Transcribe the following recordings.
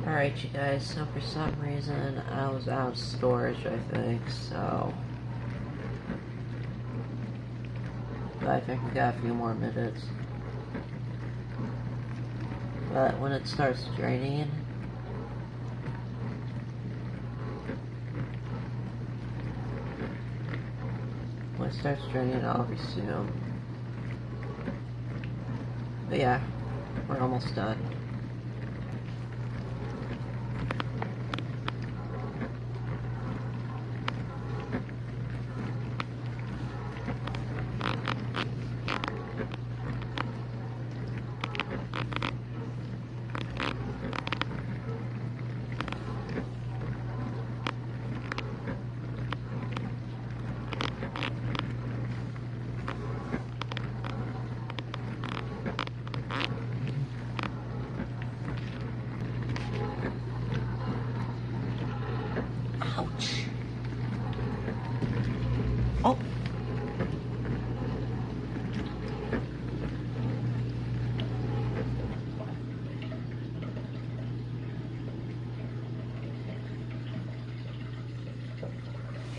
Alright, you guys, so for some reason I was out of storage, I think, so. But I think we got a few more minutes. But when it starts draining, I'll resume. But yeah, we're almost done. Ouch. Oh.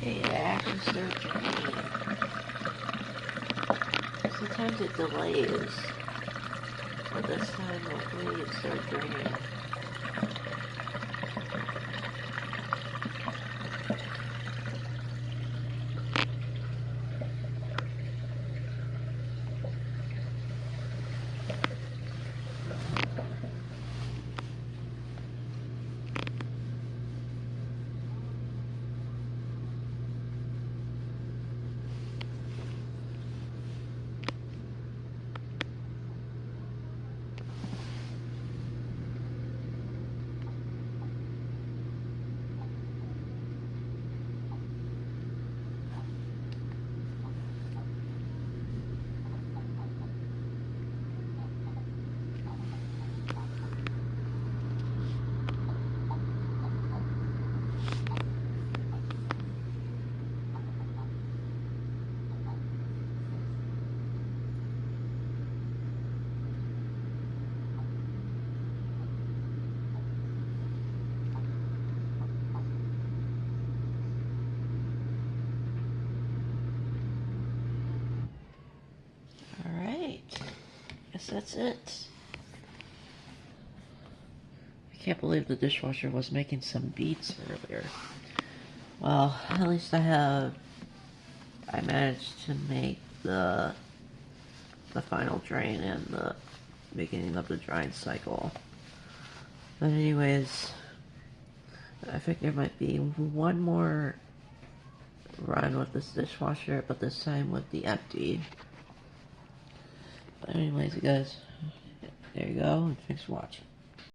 Hey, it actually started draining. Sometimes it delays. But this time, hopefully, it started draining. Guess that's it. I can't believe the dishwasher was making some beats earlier. Well, at least I managed to make the final drain and the beginning of the drying cycle. But anyways, I think there might be one more run with this dishwasher, but this time with the empty. But anyways, you guys, there you go, and thanks for watching.